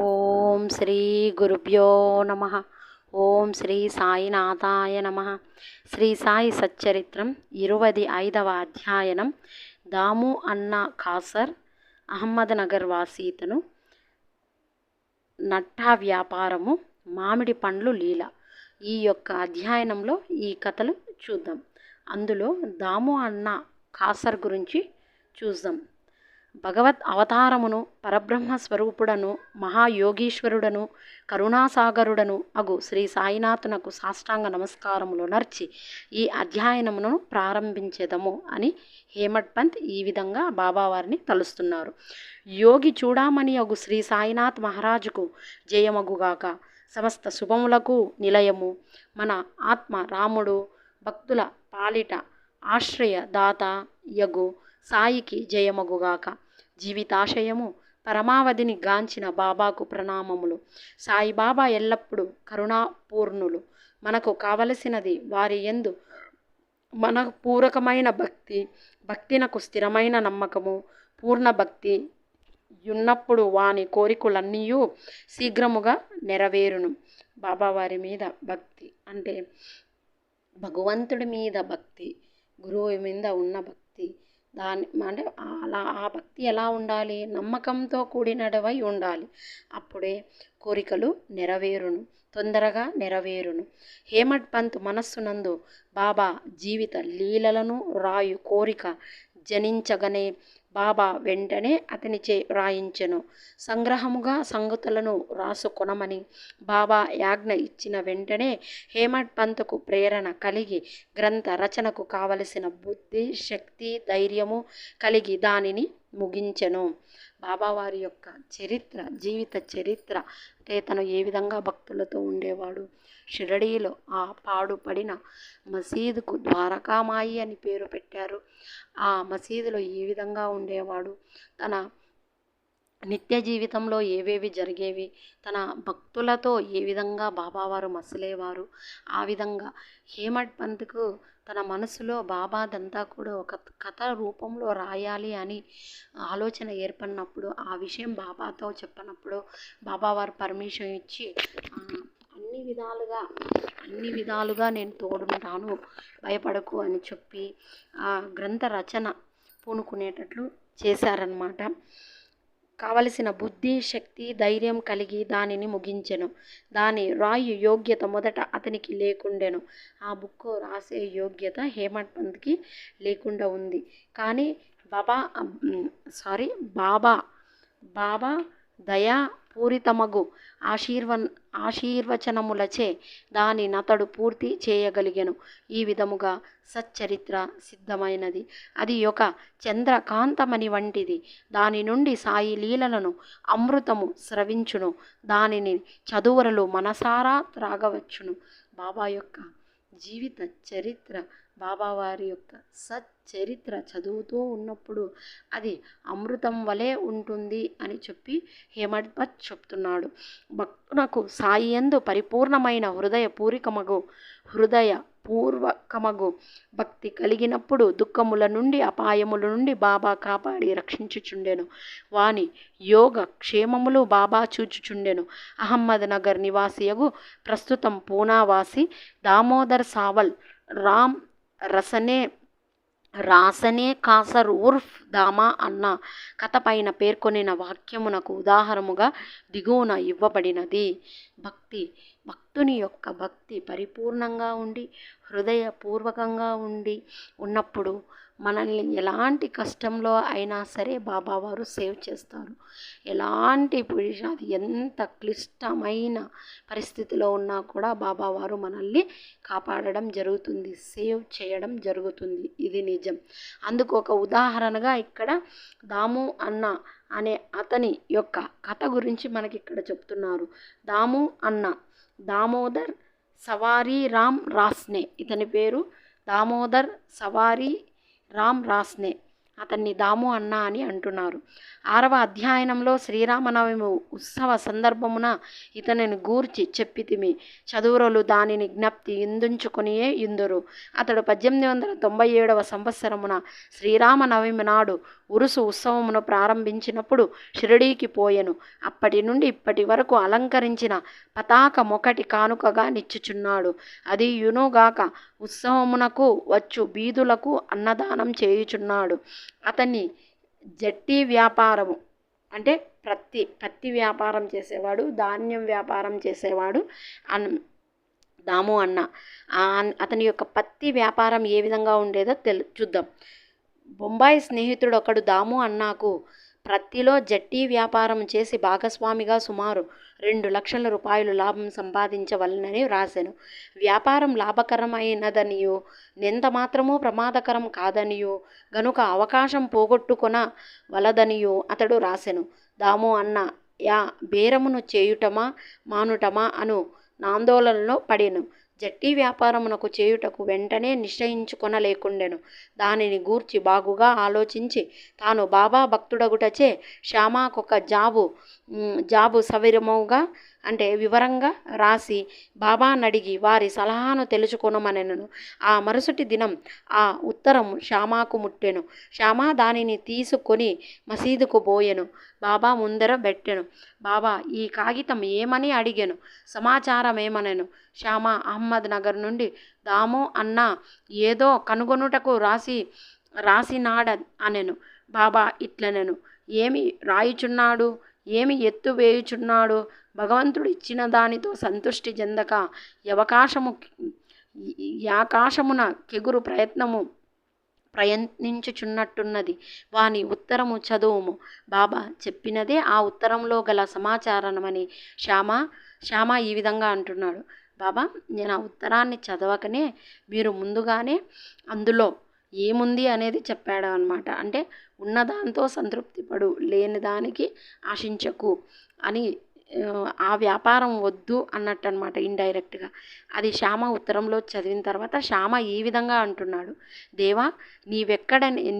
ఓం శ్రీ గురుభ్యో నమ. ఓం శ్రీ సాయినాథాయ నమ. శ్రీ సాయి సచ్చరిత్రం 25వ అధ్యయనం. దాము అన్న ఖాసర్ అహ్మద్నగర్ వాసీతను. నట్టా వ్యాపారము, మామిడి పండ్లు లీల. ఈ యొక్క అధ్యయనంలో ఈ కథలు చూద్దాం. అందులో దాము అన్న ఖాసర్ గురించి చూద్దాం. భగవత్ అవతారమును, పరబ్రహ్మ స్వరూపుడను, మహాయోగీశ్వరుడను, కరుణాసాగరుడను అగు శ్రీ సాయినాథునకు సాష్టాంగ నమస్కారములు నర్చి ఈ అధ్యయనమును ప్రారంభించేదము అని హేమడ్ పంత్ ఈ విధంగా బాబావారిని తలుస్తున్నారు. యోగి చూడామణి అగు శ్రీ సాయినాథ్ మహారాజుకు జయమగుగాక. సమస్త శుభములకు నిలయము మన ఆత్మ రాముడు భక్తుల పాలిట ఆశ్రయ దాత యగు సాయికి జయమగుగాక. జీవితాశయము పరమావధిని గాంచిన బాబాకు ప్రణామములు. సాయిబాబా ఎల్లప్పుడూ కరుణాపూర్ణులు. మనకు కావలసినది వారి యందు మన పూరకమైన భక్తినకు స్థిరమైన నమ్మకము, పూర్ణ భక్తి ఉన్నప్పుడు వాని కోరికలన్నీ శీఘ్రముగా నెరవేరును. బాబావారి మీద భక్తి అంటే భగవంతుడి మీద భక్తి, గురువు మీద ఉన్న భక్తి. అంటే ఆ భక్తి ఎలా ఉండాలి? నమ్మకంతో కూడినడవై ఉండాలి. అప్పుడే కోరికలు నెరవేరును, తొందరగా నెరవేరును. హేమడ్ పంత్ మనస్సునందు బాబా జీవిత లీలలను రాయు కోరిక జనించగనే బాబా వెంటనే అతనిచే వ్రాయించెను. సంగ్రహముగా సంగతులను రాసుకొనమని బాబా యాజ్ఞ ఇచ్చిన వెంటనే హేమడ్ పంత్కు ప్రేరణ కలిగి గ్రంథ రచనకు కావలసిన బుద్ధి, శక్తి, ధైర్యము కలిగి దానిని ముగించెను. బాబావారి యొక్క చరిత్ర, జీవిత చరిత్ర అంటే తను ఏ విధంగా భక్తులతో ఉండేవాడు. షిరడీలో ఆ పాడుపడిన మసీదుకు ద్వారకామాయి అని పేరు పెట్టారు. ఆ మసీదులో ఏ విధంగా ఉండేవాడు, తన నిత్య జీవితంలో ఏవేవి జరిగేవి, తన భక్తులతో ఏ విధంగా బాబావారు మసలేవారు. ఆ విధంగా హేమడ్ పంత్కు తన మనసులో బాబాదంతా కూడా ఒక కథ రూపంలో రాయాలి అని ఆలోచన ఏర్పడినప్పుడు, ఆ విషయం బాబాతో చెప్పినప్పుడు బాబావారు పర్మిషన్ ఇచ్చి అన్ని విధాలుగా నేను తోడుంటాను, భయపడకు అని చెప్పి ఆ గ్రంథ రచన పూనుకునేటట్లు చేశారన్నమాట. కావలసిన బుద్ధి, శక్తి, ధైర్యం కలిగి దానిని ముగించెను. దాని రాయు యోగ్యత మొదట అతనికి లేకుండెను. ఆ బుక్ రాసే యోగ్యత హేమడ్ పంత్కి లేకుండా ఉంది. కానీ బాబా దయా పూరితమగు ఆశీర్వచనములచే దాని నతడు పూర్తి చేయగలిగెను. ఈ విధముగా సచ్చరిత్ర సిద్ధమైనది. అది ఒక చంద్రకాంతమణి వంటిది. దాని నుండి సాయి లీలలను అమృతము స్రవించును. దానిని చదువరులు మనసారా త్రాగవచ్చును. బాబా యొక్క జీవిత చరిత్ర, బాబావారి యొక్క సచ్చరిత్ర చదువుతూ ఉన్నప్పుడు అది అమృతం వలె ఉంటుంది అని చెప్పి హేమడ్ పంత్ చెప్తున్నాడు. భక్తునకు సాయి యందు పరిపూర్ణమైన హృదయపూర్వకమగు భక్తి కలిగినప్పుడు దుఃఖముల నుండి, అపాయముల నుండి బాబా కాపాడి రక్షించుచుండెను. వాని యోగ క్షేమములు బాబా చూచుచుండెను. అహ్మద్ నగర్ నివాసియగు ప్రస్తుతం పూనావాసి దామోదర్ సావల్ రామ్ రాసనే ఖాసర్ ఉర్ఫ్ దామా అన్న కథ పైన పేర్కొనిన వాక్యమునకు ఉదాహరణముగా దిగువన ఇవ్వబడినది. భక్తుని యొక్క భక్తి పరిపూర్ణంగా ఉండి, హృదయపూర్వకంగా ఉన్నప్పుడు మనల్ని ఎలాంటి కష్టంలో అయినా సరే బాబావారు సేవ్ చేస్తారు. అది ఎంత క్లిష్టమైన పరిస్థితిలో ఉన్నా కూడా బాబావారు మనల్ని కాపాడడం జరుగుతుంది, సేవ్ చేయడం జరుగుతుంది. ఇది నిజం. అందుకు ఒక ఉదాహరణగా ఇక్కడ దాము అన్న అనే అతని యొక్క కథ గురించి మనకి ఇక్కడ చెప్తున్నారు. దాము అన్న దామోదర్ సవారీ రామ్ రాస్నే. ఇతని పేరు దామోదర్ సవారీ రామ్ రాస్నే. అతన్ని దాము అన్న అని అంటున్నారు. 6వ అధ్యయనంలో శ్రీరామనవమి ఉత్సవ సందర్భమున ఇతనిని గూర్చి చెప్పితిమి. చదువురులు దానిని జ్ఞప్తి ఇందుంచుకొనియే ఇందురు. అతడు 1897వ సంవత్సరమున శ్రీరామనవమి నాడు ఉరుసు ఉత్సవమును ప్రారంభించినప్పుడు షిరిడీకి పోయెను. అప్పటి నుండి ఇప్పటి వరకు అలంకరించిన పతాకమొకటి కానుకగా నిచ్చుచున్నాడు. అది యునుగాక ఉత్సవమునకు వచ్చు బీదులకు అన్నదానం చేయుచున్నాడు. అతన్ని జట్టి వ్యాపారము అంటే పత్తి వ్యాపారం చేసేవాడు, ధాన్యం వ్యాపారం చేసేవాడు దాము అన్న. అతని యొక్క పత్తి వ్యాపారం ఏ విధంగా ఉండేదో చూద్దాం. బొంబాయి స్నేహితుడు ఒకడు దాము అన్నాకు ప్రత్తిలో జట్టి వ్యాపారం చేసి భాగస్వామిగా సుమారు 2 లక్షల రూపాయలు లాభం సంపాదించవలనని వ్రాసెను. వ్యాపారం లాభకరమైనదనియో నెంత మాత్రమూ ప్రమాదకరం కాదనియో గనుక అవకాశం పోగొట్టుకొన వలదనియో అతడు రాసెను. దాము అన్న బేరమును చేయుటమా మానుటమా అను ఆందోళనలో పడెను. జట్టి వ్యాపారమునకు చేయుటకు వెంటనే నిశ్చయించుకొనలేకుండెను. దానిని గూర్చి బాగుగా ఆలోచించి తాను బాబా భక్తుడగుటచే శ్యామాకొక జాబు సవిరముగా అంటే వివరంగా రాసి బాబానడిగి వారి సలహాను తెలుసుకొనమనెను. ఆ మరుసటి దినం ఆ ఉత్తరం శ్యామాకు ముట్టెను. శ్యామ దానిని తీసుకొని మసీదుకు పోయెను. బాబా ముందర పెట్టెను. బాబా ఈ కాగితం ఏమని అడిగెను. సమాచారమేమనెను. శ్యామ అహ్మద్ నగర్ నుండి దాము అన్న ఏదో కనుగొనుటకు రాసినాడ అనెను. బాబా ఇట్లనెను. ఏమి రాయుచున్నాడు, ఏమి ఎత్తు వేయుచున్నాడు? భగవంతుడు ఇచ్చిన దానితో సంతృష్టి చెందక యాకాశమున కెగురు ప్రయత్నించుచున్నట్టున్నది. వాని ఉత్తరము చదువుము. బాబా చెప్పినదే ఆ ఉత్తరంలో గల సమాచారమని శ్యామ ఈ విధంగా అంటున్నాడు. బాబా నేను ఆ ఉత్తరాన్ని చదవకనే మీరు ముందుగానే అందులో ఏముంది అనేది చెప్పాడు అనమాట. అంటే ఉన్నదాంతో సంతృప్తి పడు, లేని దానికి ఆశించకు అని ఆ వ్యాపారం వద్దు అన్నట్టు అనమాట ఇండైరెక్ట్గా. అది శ్యామ ఉత్తరంలో చదివిన తర్వాత శ్యామ ఈ విధంగా అంటున్నాడు. దేవా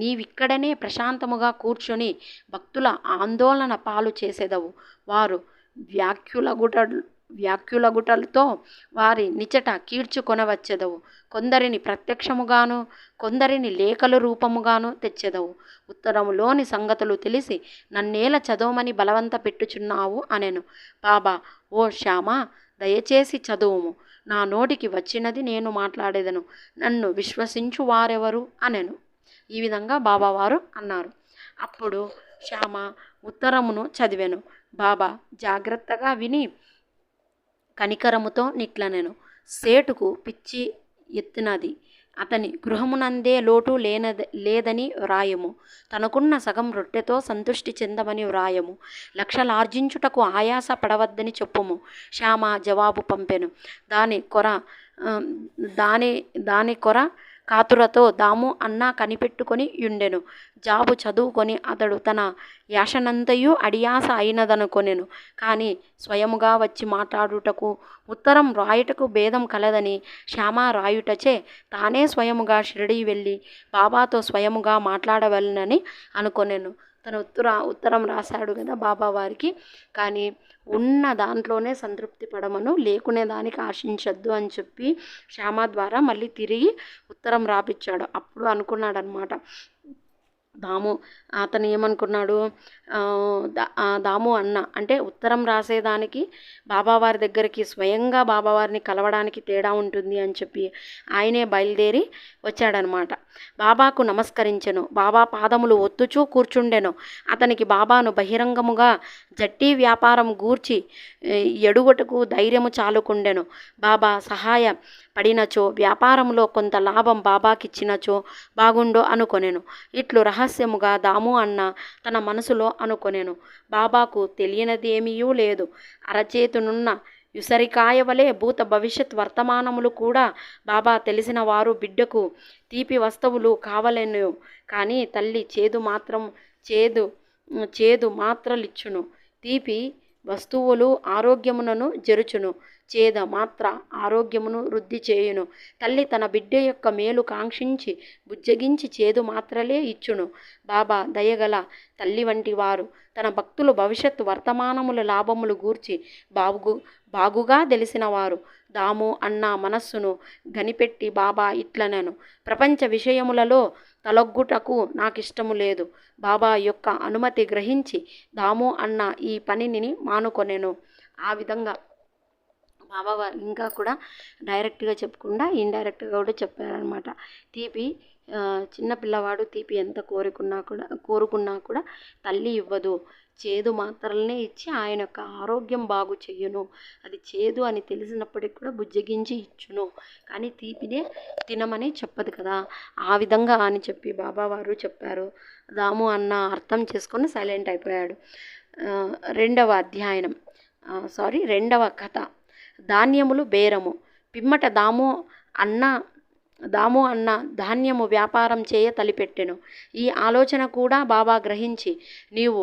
నీవిక్కడనే ప్రశాంతముగా కూర్చొని భక్తుల ఆందోళన పాలు చేసేదవు. వారు వ్యాఖ్యులగుటలతో వారి నిచట కీడ్చుకొనవచ్చెదవు. కొందరిని ప్రత్యక్షముగాను కొందరిని లేఖల రూపముగాను తెచ్చెదవు. ఉత్తరములోని సంగతులు తెలిసి నన్నేల చదవమని బలవంత పెట్టుచున్నావు అనెను. బాబా ఓ శ్యామ దయచేసి చదువుము. నా నోటికి వచ్చినది నేను మాట్లాడేదను. నన్ను విశ్వసించు వారెవరు అనెను. ఈ విధంగా బాబావారు అన్నారు. అప్పుడు శ్యామ ఉత్తరమును చదివెను. బాబా జాగ్రత్తగా విని కనికరముతో నిట్లనెను. సేటుకు పిచ్చి ఎత్తినది. అతని గృహమునందే లోటు లేదని వ్రాయము. తనకున్న సగం రొట్టెతో సంతృష్టి చెందమని వ్రాయము. లక్షలార్జించుటకు ఆయాస పడవద్దని చెప్పుము. శ్యామ జవాబు పంపెను. దాని కొర కాతురతో దాము అన్న కనిపెట్టుకొని యుండెను. జాబు చదువుకొని అతడు తన యాశనంతయు అడియాస అయినదనుకొనెను. కానీ స్వయముగా వచ్చి మాట్లాడుటకు ఉత్తరం రాయుటకు భేదం కలదని శ్యామ రాయుటచే తానే స్వయముగా షిరిడీ వెళ్ళి బాబాతో స్వయముగా మాట్లాడవలనని అనుకొనెను. తన ఉత్తరం రాశాడు కదా బాబా వారికి. కానీ ఉన్న దాంట్లోనే సంతృప్తి పడమను, లేకునే దానికి ఆశించద్దు అని చెప్పి శ్యామ ద్వారా మళ్ళీ తిరిగి ఉత్తరం రాపిచ్చాడు. అప్పుడు అనుకున్నాడనమాట అతను ఏమనుకున్నాడు, దాము అన్న అంటే ఉత్తరం రాసేదానికి బాబావారి దగ్గరికి స్వయంగా బాబావారిని కలవడానికి తేడా ఉంటుంది అని చెప్పి ఆయనే బయలుదేరి వచ్చాడనమాట. బాబాకు నమస్కరించెను. బాబా పాదములు ఒత్తుచూ కూర్చుండెను. అతనికి బాబాను బహిరంగముగా జట్టి వ్యాపారం గూర్చి ఎడుగటకు ధైర్యము చాలుకుండెను. బాబా సహాయ పడినచో వ్యాపారంలో కొంత లాభం బాబాకిచ్చినచో బాగుండో అనుకొనెను. ఇట్లు రహస్యముగా దాము అన్న తన మనసులో అనుకొనెను. బాబాకు తెలియనిదేమీయూ లేదు. అరచేతునున్న యుసరికాయ వలె భూత భవిష్యత్ వర్తమానములు కూడా బాబా తెలిసిన వారు. బిడ్డకు తీపి వస్తువులు కావలెను కానీ తల్లి చేదు మాత్రలిచ్చును. తీపి వస్తువులు ఆరోగ్యమునను జరుచును, చేద మాత్ర ఆరోగ్యమును వృద్ధి చేయును. తల్లి తన బిడ్డ యొక్క మేలు కాంక్షించి బుజ్జగించి చేదు మాత్రలే ఇచ్చును. బాబా దయగల తల్లి వంటి వారు తన భక్తులు భవిష్యత్తు వర్తమానముల లాభములు గూర్చి బాగుగా తెలిసిన వారు. దాము అన్న మనస్సును గనిపెట్టి బాబా ఇట్లనెను, ప్రపంచ విషయములలో తలొగ్గుటకు నాకిష్టము లేదు. బాబా యొక్క అనుమతి గ్రహించి దాము అన్న ఈ పనిని మానుకొనెను. ఆ విధంగా బాబావారు ఇంకా కూడా డైరెక్ట్గా చెప్పకుండా ఇండైరెక్ట్గా కూడా చెప్పారనమాట. తీపి చిన్న పిల్లవాడు తీపి ఎంత కోరుకున్నా కూడా తల్లి ఇవ్వదు, చేదు మాత్రలనే ఇచ్చి ఆయన యొక్క ఆరోగ్యం బాగు చెయ్యును. అది చేదు అని తెలిసినప్పటికి కూడా బుజ్జగించి ఇచ్చును, కానీ తీపినే తినమని చెప్పదు కదా. ఆ విధంగా అని చెప్పి బాబావారు చెప్పారు. దాము అన్న అర్థం చేసుకొని సైలెంట్ అయిపోయాడు. రెండవ కథ, ధాన్యములు బేరము. పిమ్మట దాము అన్న ధాన్యము వ్యాపారం చేయ తలిపెట్టెను. ఈ ఆలోచన కూడా బాబా గ్రహించి, నీవు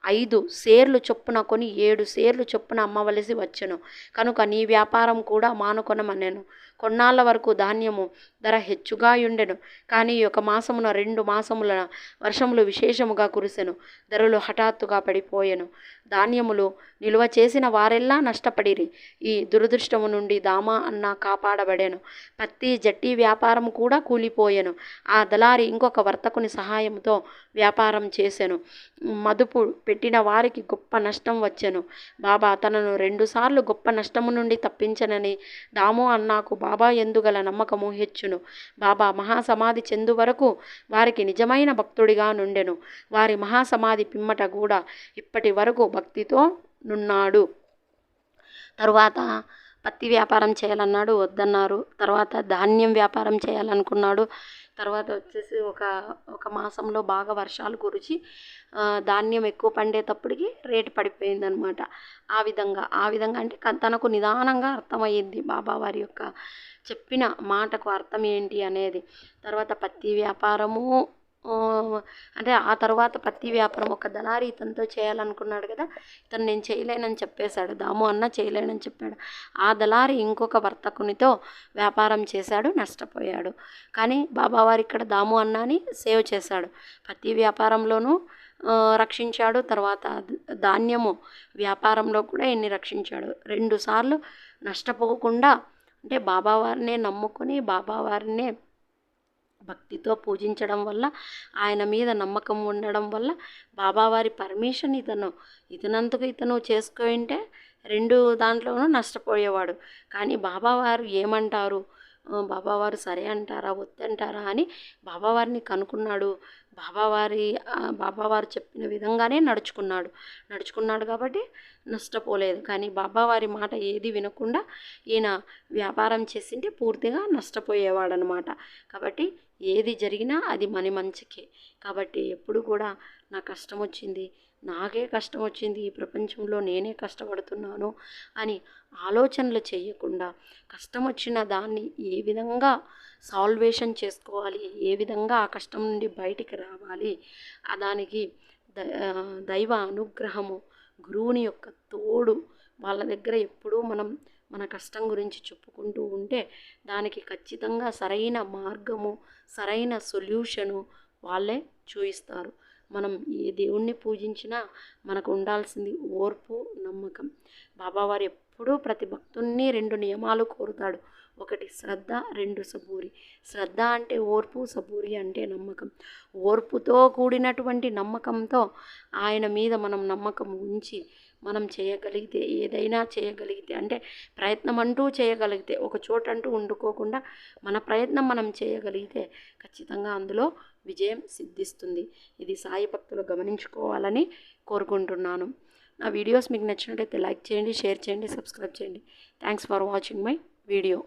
5 సేర్లు చొప్పున కొని 7 సేర్లు చొప్పున అమ్మవలసి వచ్చెను కనుక నీ వ్యాపారం కూడా మానుకొనమనెను. కొన్నాళ్ళ వరకు ధాన్యము ధర హెచ్చుగా ఉండెను. కానీ 1 మాసమున 2 మాసముల వర్షములు విశేషముగా కురిసెను. ధరలు హఠాత్తుగా పడిపోయెను. ధాన్యములు నిలువ చేసిన వారెల్లా నష్టపడిరి. ఈ దురదృష్టము నుండి దామా అన్న కాపాడబడెను. పత్తి జట్టి వ్యాపారం కూడా కూలిపోయెను. ఆ దళారి ఇంకొక వర్తకుని సహాయంతో వ్యాపారం చేసెను. మదుపు పెట్టిన వారికి గొప్ప నష్టం వచ్చెను. బాబా తనను 2 సార్లు గొప్ప నష్టము నుండి తప్పించనని దాము అన్నాకు బాబా ఎందుగల నమ్మకము హెచ్చును. బాబా మహాసమాధి చెందు వరకు వారికి నిజమైన భక్తుడిగా నుండెను. వారి మహాసమాధి పిమ్మట కూడా ఇప్పటి వరకు భక్తితో నున్నాడు. తరువాత పత్తి వ్యాపారం చేయాలన్నాడు, వద్దన్నారు. తర్వాత ధాన్యం వ్యాపారం చేయాలనుకున్నాడు. తర్వాత వచ్చేసి ఒక మాసంలో బాగా వర్షాలు కురిచి ధాన్యం ఎక్కువ పండేటప్పటికి రేటు పడిపోయిందనమాట. ఆ విధంగా అంటే తనకు నిదానంగా అర్థమయ్యింది బాబా వారి యొక్క చెప్పిన మాటకు అర్థం ఏంటి అనేది. తర్వాత పత్తి వ్యాపారము అంటే ఆ తర్వాత పత్తి వ్యాపారం ఒక దళారి ఇతనితో చేయాలనుకున్నాడు కదా, ఇతను నేను చేయలేనని చెప్పేశాడు. దాము అన్న చేయలేనని చెప్పాడు. ఆ దళారి ఇంకొక వర్తకునితో వ్యాపారం చేశాడు, నష్టపోయాడు. కానీ బాబావారు ఇక్కడ దాము అన్నని సేవ్ చేశాడు. పత్తి వ్యాపారంలోనూ రక్షించాడు. తర్వాత ధాన్యము వ్యాపారంలో కూడా ఎన్ని రక్షించాడు. 2 సార్లు నష్టపోకుండా, అంటే బాబావారినే నమ్ముకొని బాబావారినే భక్తితో పూజించడం వల్ల, ఆయన మీద నమ్మకం ఉండడం వల్ల బాబావారి పర్మిషన్ ఇతనంతకు ఇతను చేసుకుంటే 2 దాంట్లోనూ నష్టపోయేవాడు. కానీ బాబావారు ఏమంటారు, బాబావారు సరే అంటారా వద్దంటారా అని బాబావారిని కనుక్కున్నాడు. బాబావారు చెప్పిన విధంగానే నడుచుకున్నాడు కాబట్టి నష్టపోలేదు. కానీ బాబావారి మాట ఏది వినకుండా ఈయన వ్యాపారం చేసింటే పూర్తిగా నష్టపోయేవాడనమాట. కాబట్టి ఏది జరిగినా అది మన మంచికే. కాబట్టి ఎప్పుడు కూడా నాకే కష్టం వచ్చింది, ఈ ప్రపంచంలో నేనే కష్టపడుతున్నాను అని ఆలోచనలు చేయకుండా, కష్టం వచ్చిన దాన్ని ఏ విధంగా సాల్వేషన్ చేసుకోవాలి, ఏ విధంగా ఆ కష్టం నుండి బయటికి రావాలి, దానికి దైవ అనుగ్రహము, గురువుని యొక్క తోడు, వాళ్ళ దగ్గర ఎప్పుడూ మనం మన కష్టం గురించి చెప్పుకుంటూ ఉంటే దానికి ఖచ్చితంగా సరైన మార్గము, సరైన సొల్యూషను వాళ్ళే చూయిస్తారు. మనం ఏ దేవుణ్ణి పూజించినా మనకు ఉండాల్సింది ఓర్పు, నమ్మకం. బాబావారు ఎప్పుడూ ప్రతి భక్తున్ని 2 నియమాలు కోరుతాడు. 1 శ్రద్ధ, 2 సబూరి. శ్రద్ధ అంటే ఓర్పు, సబూరి అంటే నమ్మకం. ఓర్పుతో కూడినటువంటి నమ్మకంతో ఆయన మీద మనం నమ్మకం ఉంచి మనం చేయగలిగితే, ఏదైనా చేయగలిగితే, అంటే ప్రయత్నం అంటూ చేయగలిగితే, ఒక చోటంటూ ఉండుకోకుండా మన ప్రయత్నం మనం చేయగలిగితే ఖచ్చితంగా అందులో విజయం సిద్ధిస్తుంది. ఇది సాయి భక్తులు గమనించుకోవాలని కోరుకుంటున్నాను. నా వీడియోస్ మీకు నచ్చినట్లయితే లైక్ చేయండి, షేర్ చేయండి, సబ్స్క్రైబ్ చేయండి. Thanks for watching my video.